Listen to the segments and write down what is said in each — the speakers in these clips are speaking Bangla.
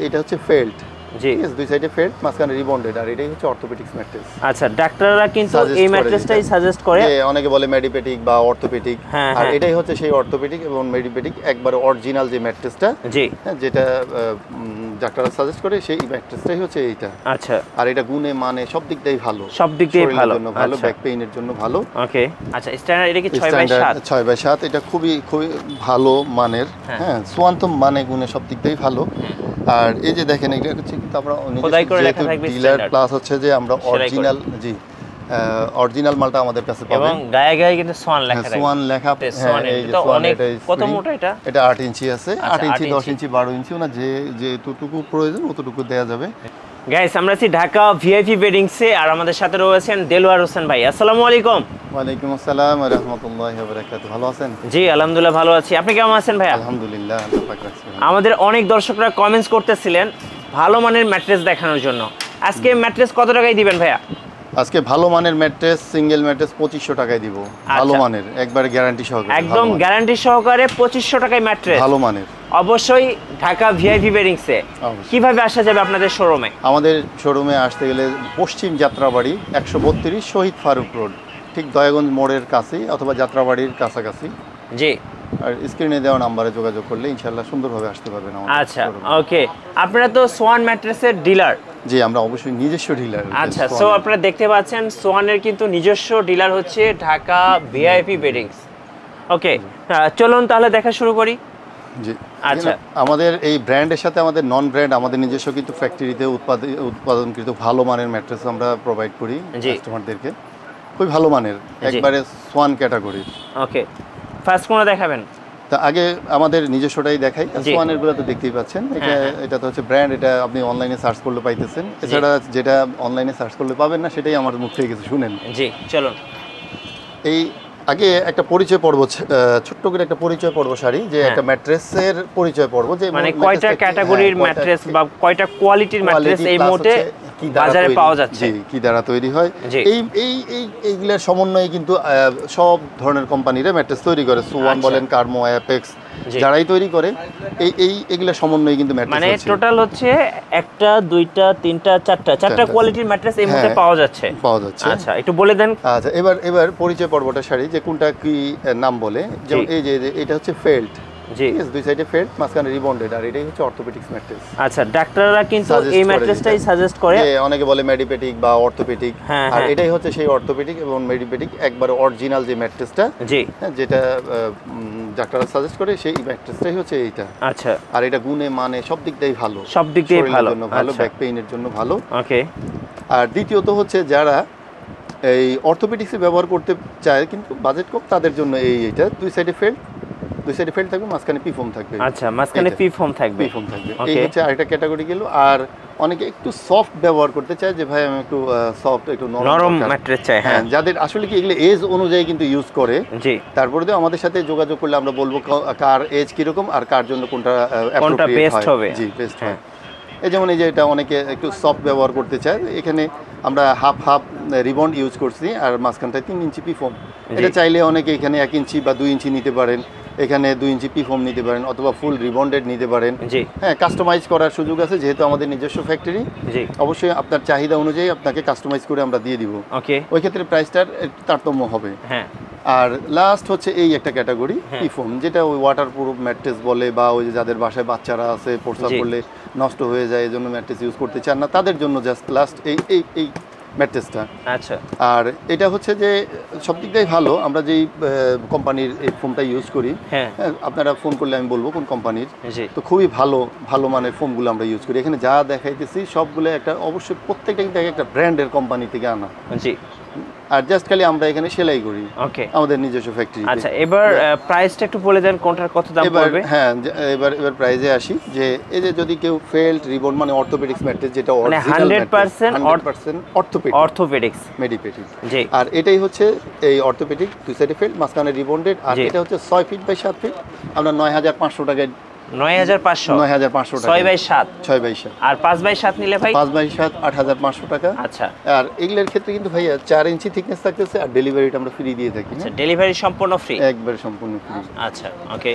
এটা হচ্ছে ফেল্ট, জি ঠিক আছে, দুই সাইডে ফেল্ট, মাঝখানে রিবন্ডেড, আর এটাই হচ্ছে অর্থোপেডিক্স ম্যাট্রেস। আচ্ছা, ডাক্তাররা কিন্তু এই ম্যাট্রেসটাই সাজেস্ট করে, অনেকে বলে মেডিপেটিক বা অর্থোপেডিক, আর এটাই হচ্ছে সেই অর্থোপেডিক এবং মেডিপেটিক একবার অরিজিনাল যে ম্যাট্রেসটা, জি যেটা ডাক্তাররা সাজেস্ট করে সেই ম্যাট্রেসটাই হচ্ছে এইটা। আচ্ছা, আর এটা গুণে মানে সব দিক দিয়েই ভালো, সব দিক দিয়ে ভালো, ভালো ব্যাক পেইনের জন্য ভালো। ওকে, আচ্ছা, স্ট্যান্ডার্ড এটা কি 6x7? 6x7 এটা খুবই খুবই ভালো মানের, হ্যাঁ সোয়ান তো মানে গুণে সব দিক দিয়েই ভালো। আর এই যে দেখেন এটা হচ্ছে কিন্তু আমরা ডিলার প্লাস হচ্ছে যে আমরা অরিজিনাল, জি অরিজিনাল মালটা আমাদের কাছে পাবেন, এবং গায়ে গায়ে কিন্তু সোয়ান লেখা থাকে, সোয়ান লেখা, এই যে সোয়ান, কত মোটা এটা? এটা 8 ইঞ্চি আছে, 8 ইঞ্চি 10 ইঞ্চি 12 ইঞ্চি, ওনা যে যতটুকু প্রয়োজন ততটুকু দেয়া যাবে। গাইস, আমরা আছি ঢাকা ভিআইপি বেডিংসে, আর আমাদের সাথে রয়েছেন দেলোয়ার হোসেন ভাই। আসসালামু আলাইকুম। ওয়ালাইকুম আসসালাম ওয়া রাহমাতুল্লাহি ওয়া বারাকাতুহু। ভালো আছেন? জি আলহামদুলিল্লাহ ভালো আছি, আপনি কেমন আছেন ভাই? আলহামদুলিল্লাহ, আল্লাহ পাক রাখছেন। আমাদের অনেক দর্শকরা কমেন্টস করতেছিলেন ভালো মানের ম্যাট্রেস দেখানোর জন্য, আজকে ম্যাট্রেস কত টাকায় দিবেন ভাইয়া? আজকে ভালো মানের ম্যাট্রেস, সিঙ্গেল ম্যাট্রেস 2500 টাকায় দিব, ভালো মানের, একবার গ্যারান্টি সহকারে, একদম গ্যারান্টি সহকারে 2500 টাকায় ম্যাট্রেস, ভালো মানের। অবশ্যই ঢাকা ভিআইপি বেডিংসে। কিভাবে আসা যাবে আপনাদের শোরুমে? আমাদের শোরুমে আসতে গেলে পশ্চিম যাত্রাবাড়ি 132 শহীদ ফারুক রোড, ঠিক দয়াগঞ্জ মোড়ের কাছেই অথবা যাত্রাবাড়ির কাছাকাছি। জি, আর স্ক্রিনে দেওয়া নাম্বারে যোগাযোগ করলে ইনশাআল্লাহ সুন্দরভাবে আসতে পারবেন আমাদের। আচ্ছা, ওকে, আপনারা তো সোয়ান ম্যাট্রেসের ডিলার? জি, আমরা অবশ্যই নিজস্ব ডিলার। আচ্ছা, সো আপনারা দেখতে পাচ্ছেন সোয়ানের কিন্তু নিজস্ব ডিলার হচ্ছে ঢাকা ভিআইপি বেডিংস। ওকে, চলুন তাহলে দেখা শুরু করি। জি, আচ্ছা, আমাদের এই ব্র্যান্ডের সাথে আমাদের নন ব্র্যান্ড, আমাদের নিজস্ব কিন্তু ফ্যাক্টরিতে উৎপাদনকৃত ভালো মানের ম্যাট্রেস আমরা প্রোভাইড করি কাস্টমারদেরকে, খুব ভালো মানের, একবারে সোয়ান ক্যাটাগরি। ওকে, ফার্স্ট কোনটা দেখাবেন? তা আগে আমাদের নিজস্বটাই দেখাই। সোয়ানের গুলো তো দেখতেই পাচ্ছেন, এটা তো হচ্ছে ব্র্যান্ড, এটা আপনি অনলাইনে সার্চ করলে পাইতেছেন, এছাড়া যেটা অনলাইনে সার্চ করলে পাবেন না সেটাই আমার মুখ থেকে কিছু শুনেন। জি, চলুন। এই আগে একটা পরিচয় পর্ব, ছোট্ট করে একটা পরিচয় পর্ব সারি, যে একটা ম্যাট্রেসের পরিচয় পর্ব, যে মানে কয়টা ক্যাটাগরির ম্যাট্রেস বা কয়টা কোয়ালিটির ম্যাট্রেস এই মুহূর্তে বাজারে পাওয়া যাচ্ছে, কি দ্বারা তৈরি হয়, এইগুলোর সমন্বয়ে কিন্তু সব ধরনের কোম্পানিরা ম্যাট্রেস তৈরি করে। সোয়ান বলেন, কার্মো, অ্যাপেক্স, যারাই তৈরি করে এইগুলোর সমন্বয়ে কিন্তু ম্যাট্রেস, মানে টোটাল হচ্ছে একটা, দুইটা, তিনটা, চারটা কোয়ালিটির ম্যাট্রেস এই মুহূর্তে পাওয়া যাচ্ছে। আচ্ছা, একটু বলে দেন। আচ্ছা, এবার পরিচয় পর্বটা সারি, যে কোনটা কি নাম বলে। যেমন এই যে এটা হচ্ছে ফেল্ট, জি, দুই সাইডে ফেল্ট, মাঝখানে রিবন্ডেড, আর এটাই হচ্ছে অর্থোপেডিক্স ম্যাট্রেস। আচ্ছা, ডাক্তাররা কিন্তু এই ম্যাট্রেসটাই সাজেস্ট করে, অনেকে বলে মেডিপেটিক বা অর্থোপেডিক, আর এটাই হচ্ছে সেই অর্থোপেডিক এবং মেডিপেটিক একবার অরিজিনাল যে ম্যাট্রেসটা, জি, যেটা ডাক্তাররা সাজেস্ট করে সেই ম্যাট্রেসটাই হচ্ছে এইটা। আচ্ছা, আর এটা গুণে মানে সব দিক দিয়েই ভালো, সব দিক দিয়ে ভালো, ভালো ব্যাক পেইনের জন্য ভালো। ওকে, আর দ্বিতীয়ত হচ্ছে যারা এই অর্থোপেডিক্সে ব্যবহার করতে চায় কিন্তু বাজেট কম, তাদের জন্য এইটা দুই সাইডে ফেল্ট থাকবে, মাঝখানে পিফোম থাকবে। আচ্ছা, মাঝখানে পিফোম থাকবে, এই হচ্ছে আরেকটা ক্যাটাগরি গেল। আর অনেকে একটু সফট ব্যবহার করতে চায়, যে ভাই আমি একটু সফট, একটু নরম ম্যাট্রেস চাই, হ্যাঁ, যাদের আসলে কি এগুলো এজ অনুযায়ী কিন্তু ইউজ করে। জি, তারপরে তো আমাদের সাথে যোগাযোগ করলে আমরা বলবো কার এজ কিরকম আর কার জন্য কোনটা বেস্ট হবে। জি, বেস্ট হয়। এই যেমন এই যে এটা অনেকে একটু সফট ব্যবহার করতে চায়, এখানে আমরা হাফ রিবন্ড ইউজ করছি, আর মাঝখানটায় 3 ইঞ্চি পিফোম। এটা চাইলে অনেকে এখানে 1 ইঞ্চি বা 2 ইঞ্চি নিতে পারেন, এখানে 2 ইঞ্চি পিফোম নিতে পারেন, অথবা ফুল রিবন্ডেড নিতে পারেন। হ্যাঁ, কাস্টমাইজ করার সুযোগ আছে, যেহেতু আমাদের নিজস্ব ফ্যাক্টরি, অবশ্যই আপনার চাহিদা অনুযায়ী আপনাকে কাস্টমাইজ করে আমরা দিয়ে দিব। ওই ক্ষেত্রে প্রাইসটার তারতম্য হবে। হ্যাঁ, আর লাস্ট হচ্ছে এই একটা ক্যাটাগরি পিফোম, যেটা ওই ওয়াটার প্রুফ ম্যাট্রেস বলে, বা ওই যে যাদের বাসায় বাচ্চারা আছে, প্রস্রাব করলে নষ্ট হয়ে যায়, এই জন্য ম্যাট্রেস ইউজ করতে চান না, তাদের জন্য জাস্ট লাস্ট এই ম্যাট্রেসটা। আচ্ছা, আর এটা হচ্ছে যে সব দিক দিয়ে ভালো। আমরা যেই কোম্পানির এই ফোমটা ইউজ করি, আপনারা ফোন করলে আমি বলবো কোন কোম্পানির, তো খুবই ভালো মানের ফোমগুলো আমরা ইউজ করি। এখানে যা দেখাইতেছি সবগুলো একটা, অবশ্যই প্রত্যেকটা কিন্তু একটা ব্র্যান্ডের কোম্পানি থেকে আনা। জি, আর জাস্ট খালি আমরা এখানে সেলাই করি, ওকে, আমাদের নিজস্ব ফ্যাক্টরি। আচ্ছা, এবার প্রাইসটা একটু বলে দেন, কোনটার কত দাম পড়বে? হ্যাঁ, এবার প্রাইসে আসি, যে এই যে যদি কেউ ফেল্ট রিবন্ড মানে অর্থোপেডিক্স ম্যাট্রেস, যেটা অরিজিনাল 100% অর্থোপেডিক্স মেডিপেটিক, জি, আর এটাই হচ্ছে এই অর্থোপেডিক, দুই সাইডে ফেল্ট, মাঝখানে রিবন্ডেড, আর এটা হচ্ছে 6 ফিট বাই 7 ফিট, আমরা 9500 টাকায় 9500 9500 টাকা 6x7 6x7 আর 5x7 নিলে ভাই 5x7 8500 টাকা। আচ্ছা আর এগুলোর ক্ষেত্রে কিন্তু ভাইয়া 4 ইঞ্চি থিকনেস থাকতেছে আর ডেলিভারিটা আমরা ফ্রি দিয়ে থাকি। আচ্ছা ডেলিভারি সম্পূর্ণ ফ্রি, একবার সম্পূর্ণ ফ্রি। আচ্ছা ওকে।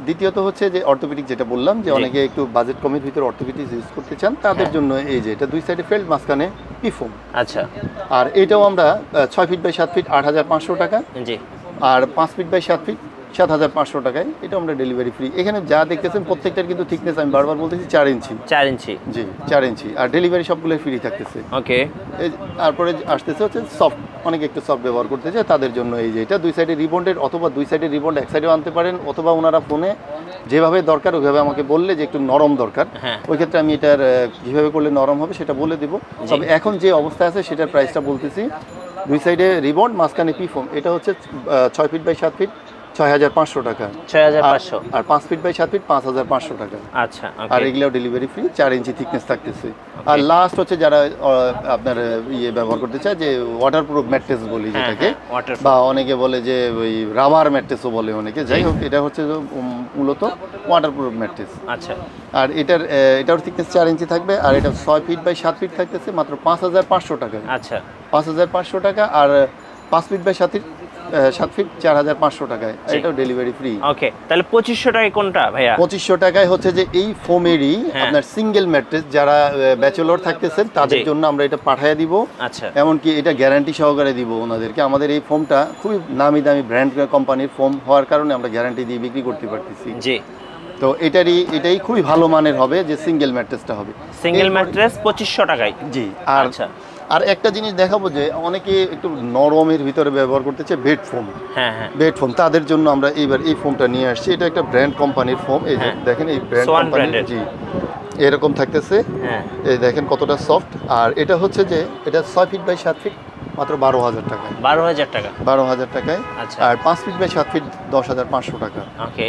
দ্বিতীয়ত হচ্ছে যে অর্থোপেডিক, যেটা বললাম যে অনেকে একটু বাজেট কমের ভিতরে অর্থোপেডিক ইউজ করতে চান তাদের জন্য এই যে এটা দুই সাইডে ফেল্ড, মাঝখানে পিফোম। আচ্ছা আর এটাও আমরা 6 ফিট বাই 7 ফিট 8500 টাকা, জি। আর 5 ফিট বাই 7 ফিট 7500 টাকায় এটা আমরা ডেলিভারি ফ্রি। এখানে যা দেখতেছেন প্রত্যেকটার কিন্তু থিকনেস আমি বারবার বলতেছি 4 ইঞ্চি। 4 ইঞ্চি, জি 4 ইঞ্চি। আর ডেলিভারি সবগুলো ফ্রি থাকতেছে। ওকে। তারপরে আসতেছে হচ্ছে সফট, অনেকে একটু সফট ব্যবহার করতে চায় তাদের জন্য এই যে এটা দুই সাইডে রিবন্ডেড, অথবা দুই সাইডে রিবন্ড এক সাইডেও আনতে পারেন, অথবা ওনারা ফোনে যেভাবে দরকার ওইভাবে আমাকে বললে যে একটু নরম দরকার, ওই ক্ষেত্রে আমি এটার কীভাবে করলে নরম হবে সেটা বলে দেবো। তবে এখন যে অবস্থা আছে সেটার প্রাইসটা বলতেছি। দুই সাইডে রিবন্ড, মাঝখানে পিফোম, এটা হচ্ছে 6 ফিট বাই 7 ফিট 6500 টাকা, 6500। আর 5 ফিট বাই 7 ফিট 5500 টাকা। আচ্ছা ওকে। আর এগুলাও ডেলিভারি ফ্রি, 4 ইঞ্চি থিকনেস থাকতেছে। আর লাস্ট হচ্ছে যারা আপনার ব্যবহার করতে চায় যে ওয়াটারপ্রুফ ম্যাট্রেস বলি যেটাকে, বা অনেকে বলে যে ওই রাবার ম্যাট্রেসও বলে অনেকে, যাই হোক এটা হচ্ছে মূলত ওয়াটারপ্রুফ ম্যাট্রেস। আচ্ছা। আর এটার থিকনেস 4 ইঞ্চি থাকবে, আর এটা 6 ফিট বাই 7 ফিট থাকতেছে মাত্র 5500 টাকা। আচ্ছা 5500 টাকা। আর 5 ফিট বাই 7 ফিট 4500 টাকায়, এটাও ডেলিভারি ফ্রি। ওকে, তাহলে 2500 টাকায় কোনটা ভাইয়া? 2500 টাকায় হচ্ছে যে এই ফোমেরই আপনার সিঙ্গেল ম্যাট্রেস, যারা ব্যাচেলর থাকতেছেন তাদের জন্য আমরা এটা পাঠিয়ে দিব। আচ্ছা, এমনকি এটা গ্যারান্টি সহকারে দিব ওনাদেরকে। আমাদের এই ফোমটা খুবই নামি দামি ব্র্যান্ড কোম্পানির ফোম হওয়ার কারণে আমরা গ্যারান্টি দিয়ে বিক্রি করতে পারতেছি। জি। তো এটাই খুবই ভালো মানের হবে, যে সিঙ্গেল ম্যাট্রেসটা হবে। সিঙ্গেল ম্যাট্রেস 2500 টাকায়। জি। আর আর একটা জিনিস দেখাবো যে অনেকে একটু নরমের ভিতরে ব্যবহার করতে চায় বেড ফোম। হ্যাঁ হ্যাঁ, বেড ফোম, তাদের জন্য আমরা এইবার এই ফোমটা নিয়ে আসছি। এটা একটা ব্র্যান্ড কোম্পানির ফোম। এই যে দেখেন, এই ব্র্যান্ড কোম্পানির, জি এরকম থাকতেছে। এই দেখেন কতটা সফট। আর এটা হচ্ছে যে এটা 6 ফিট বাই 7 ফিট মাত্র 12000 টাকায়। 12000 টাকা, 12000 টাকায়। আর 5 ফিট বাই 7 ফিট 10500 টাকা। ওকে,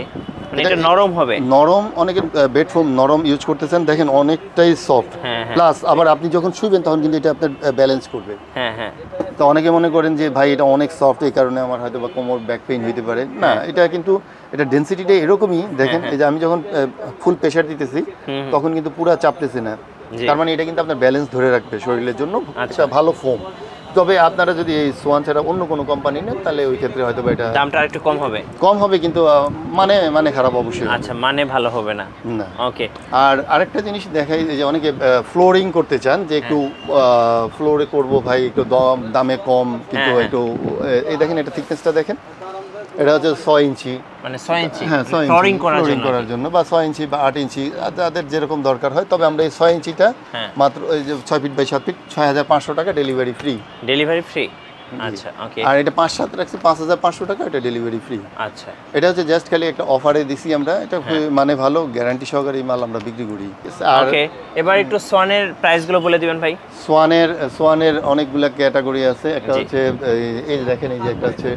এটা নরম হবে। নরম, অনেকে বেড ফোম নরম ইউজ করতেছেন, দেখেন অনেকটাই সফট। প্লাস আবার আপনি যখন শুবেন তখন কিন্তু এটা আপনার ব্যালেন্স করবে। হ্যাঁ হ্যাঁ। তো অনেকে মনে করেন যে ভাই এটা অনেক সফট, এই কারণে আমার হয়তো বা কোমর ব্যাক পেইন হইতে পারে। না, এটা কিন্তু এটা ডেনসিটিটা এরকমই। দেখেন এই যে আমি যখন ফুল প্রেসার দিতেছি তখন কিন্তু পুরো চাপতেছে না, তার মানে এটা কিন্তু আপনার ব্যালেন্স ধরে রাখবে শরীরের জন্য। এটা ভালো ফোম। তবে আপনারা যদি এই সোয়ান ছাড়া অন্য কোনো কোম্পানি নেন তাহলে ওই ক্ষেত্রে হয়তো এটা দামটা একটু কম হবে, কিন্তু মানে খারাপ অবশ্যই। আচ্ছা, মানে ভালো হবে না। ওকে। আর আরেকটা জিনিস দেখাই যে অনেকে ফ্লোরিং করতে চান, যে একটু ফ্লোরে করব ভাই, একটু দামে কম, কিন্তু একটু এই দেখেন এটা থিকনেসটা দেখেন, এটা হচ্ছে 6 ইঞ্চি, মানে 6 ইঞ্চি। হ্যাঁ, 6 ইঞ্চি ফ্লোরিং করার জন্য, বা 6 ইঞ্চি বা 8 ইঞ্চি তাদের যেরকম দরকার হয়। তবে আমরা এই 6 ইঞ্চিটা মাত্র এই যে 6 ফিট বাই 7 ফিট 6500 টাকা ডেলিভারি ফ্রি। ডেলিভারি ফ্রি, আচ্ছা ওকে। আর এটা 5-7 রাখছি 5500 টাকা, এটা ডেলিভারি ফ্রি। আচ্ছা, এটা হচ্ছে জাস্ট খালি একটা অফারে দিছি আমরা। এটা মানে ভালো গ্যারান্টি সহকারে এই মাল আমরা বিক্রি করি। আর ওকে, এবার একটু সোয়ানের প্রাইসগুলো বলে দিবেন ভাই। সোয়ানের অনেকগুলো ক্যাটাগরি আছে। একটা হচ্ছে এই দেখেন, এই যে একটা হচ্ছে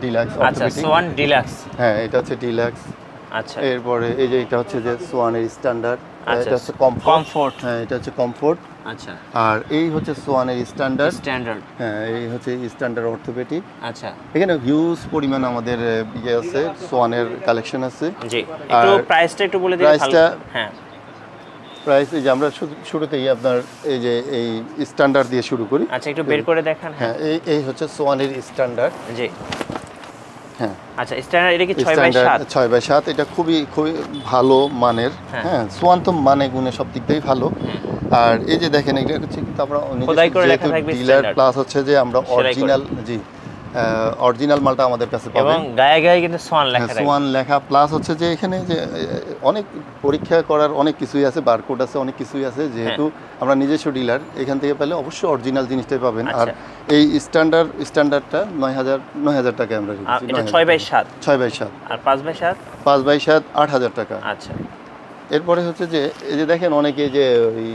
ডিলাক্স। আচ্ছা, সোয়ান ডিলাক্স। হ্যাঁ, এটা হচ্ছে ডিলাক্স। আচ্ছা, এরপরে এই যে এটা হচ্ছে যে সোয়ানের স্ট্যান্ডার্ড। এটা হচ্ছে কমফোর্ট। হ্যাঁ, এটা হচ্ছে কমফোর্ট। আচ্ছা। আর এই হচ্ছে সোয়ানের স্ট্যান্ডার্ড। হ্যাঁ, এই হচ্ছে স্ট্যান্ডার্ড অর্থোপেডিক। আচ্ছা, এখানে হিউজ পরিমাণ আমাদের ইয়ে আছে, সোয়ানের কালেকশন আছে। জি, একটু প্রাইসটা একটু বলে দিন। প্রাইসটা, হ্যাঁ, প্রাইস এই যে আমরা শুরুতেই আপনার এই যে এই স্ট্যান্ডার্ড দিয়ে শুরু করি। আচ্ছা, একটু বের করে দেখান। হ্যাঁ, এই হচ্ছে সোয়ানের স্ট্যান্ডার্ড। জি। হ্যাঁ, আচ্ছা, স্ট্যান্ডার্ড এটা কি 6x7? 6x7, এটা খুবই ভালো মানের। হ্যাঁ, সোয়ান তো মানে গুণে সব দিক দিয়েই ভালো। আর এই যে দেখেন, এটা হচ্ছে কিন্তু আমরা ডিলার প্লাস হচ্ছে যে আমরা অরিজিনাল, জি অরিজিনাল মালটা আমাদের কাছে পাবেন, এবং গায়ে গায়ে কিন্তু সোয়ান লেখা প্লাস হচ্ছে যে এখানে যে অনেক পরীক্ষা করার অনেক কিছুই আছে, বারকোড আছে, অনেক কিছুই আছে। যেহেতু আমরা নিজস্ব ডিলার, এখান থেকে পেলে অবশ্যই অরিজিনাল জিনিসটাই পাবেন। আর এই স্ট্যান্ডার্ডটা 9000 টাকা আমরা রেখেছি। এটা 6x7। 6x7। আর 5x7? 5x7 8000 টাকা। আচ্ছা। এরপরে হচ্ছে যে এই যে দেখেন, অনেকে যে ওই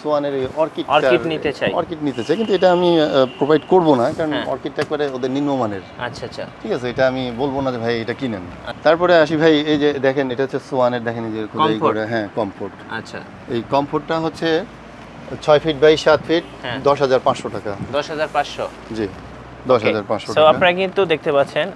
সোয়ানের অর্কিড নিতে চাই, কিন্তু এটা আমি প্রোভাইড করব না, কারণ অর্কিডটা একবারে ওদের নিম্নমানের। আচ্ছা আচ্ছা, ঠিক আছে, এটা আমি বলবো না যে ভাই এটা কিনেন। তারপরে আসি ভাই, এই যে দেখেন এটা হচ্ছে সোয়ানের, দেখেন এই যে খোদাই করে। হ্যাঁ, কমফোর্ট। আচ্ছা, এই কমফোর্টটা হচ্ছে 6 ফিট বাই 7 ফিট 10500 টাকা। 10500? জি, 10500 টাকা। সো আপনারা কিন্তু দেখতে পাচ্ছেন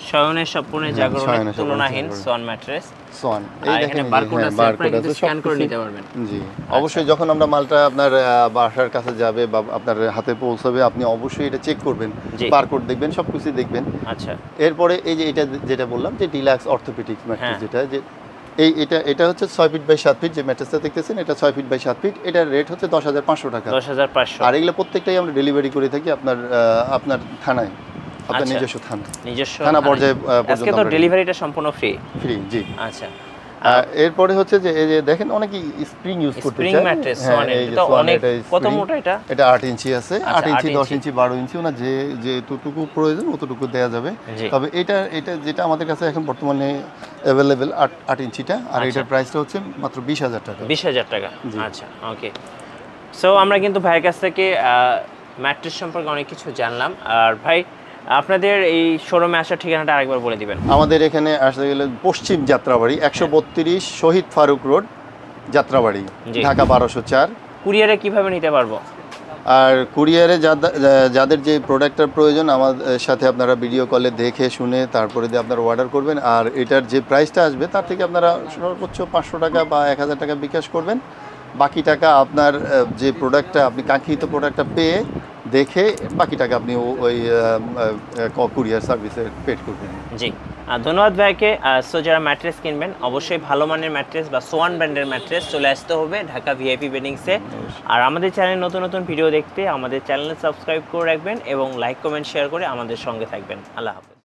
শয়নের স্বপ্নে জাগরণের তুলনাহীন সোয়ান ম্যাট্রেস। সোয়ান এই দেখেন বারকোড আছে, আপনারা স্ক্যান করে নিতে পারবেন। জি অবশ্যই যখন আমরা মালটা আপনার বাসার কাছে যাবে বা আপনার হাতে পৌঁছাবে আপনি অবশ্যই এটা চেক করবেন, বারকোড দেখবেন, সবকিছু দেখবেন। আচ্ছা এরপরে এই যে এটা যেটা বললাম যে ডিলাক্স অর্থোপেডিক ম্যাট্রেস, যেটা যে এটা হচ্ছে 6 ফিট বাই 7 ফিট যে ম্যাট্রেসটা দেখতেছেন, এটা 6 ফিট বাই 7 ফিট। এটার রেট হচ্ছে 10,500 টাকা। 10,500। আর এগুলো প্রত্যেকটাই আমরা ডেলিভারি করে থাকি আপনার থানায়, আপনার নিজস্ব থানা পর্যায়ে পর্যন্ত। আজকে তো ডেলিভারিটা সম্পূর্ণ ফ্রি। জি। আচ্ছা এরপরে হচ্ছে যে এই যে দেখেন অনেকেই স্প্রিং ইউজ করতে চায়। স্প্রিং ম্যাট্রেস এটা অনেক কত মোটা এটা 8 ইঞ্চি আছে, 8 ইঞ্চি 10 ইঞ্চি 12 ইঞ্চি ওনা যে যতটুকু প্রয়োজন ততটুকু দেয়া যাবে। তবে এটা যেটা আমাদের কাছে এখন বর্তমানে अवेलेबल 8 ইঞ্চিটা, আর এটার প্রাইসটা হচ্ছে মাত্র 20,000 টাকা। 20,000 টাকা। আচ্ছা ওকে। সো আমরা কিন্তু ভাইয়ের কাছ থেকে ম্যাট্রেস সম্পর্কে অনেক কিছু জানলাম। আর ভাই আপনাদের এই শোরুমে আসার ঠিকানাটা আরেকবার বলে দিবেন। আমাদের এখানে আসতে গেলে পশ্চিম যাত্রাবাড়ি 132 শহীদ ফারুক রোড, যাত্রাবাড়ি, ঢাকা 1204। কুরিয়ারে কিভাবে নিতে পারবো? আর কুরিয়ারে যাদের যে প্রোডাক্টটার প্রয়োজন আমাদের সাথে আপনারা ভিডিও কলে দেখে শুনে তারপরে দিয়ে আপনারা অর্ডার করবেন। আর এটার যে প্রাইসটা আসবে তার থেকে আপনারা সর্বোচ্চ 500 টাকা বা 1000 টাকা বিকাশ করবেন। বাকি টাকা আপনার যে প্রোডাক্টটা আপনি কাঙ্ক্ষিত প্রোডাক্টটা পেয়ে দেখে বাকি টাকা আপনি ওই কুরিয়ার সার্ভিসে পেড করবেন। জি ধন্যবাদ ভাইকে। সো যারা ম্যাট্রেস কিনবেন অবশ্যই ভালো মানের ম্যাট্রেস বা সোয়ান ব্র্যান্ডের ম্যাট্রেস চলে আসতে হবে ঢাকা ভিআইপি বেডিংসে। আর আমাদের চ্যানেলে নতুন নতুন ভিডিও দেখতে আমাদের চ্যানেলে সাবস্ক্রাইব করে রাখবেন এবং লাইক কমেন্ট শেয়ার করে আমাদের সঙ্গে থাকবেন। আল্লাহ হাফেজ।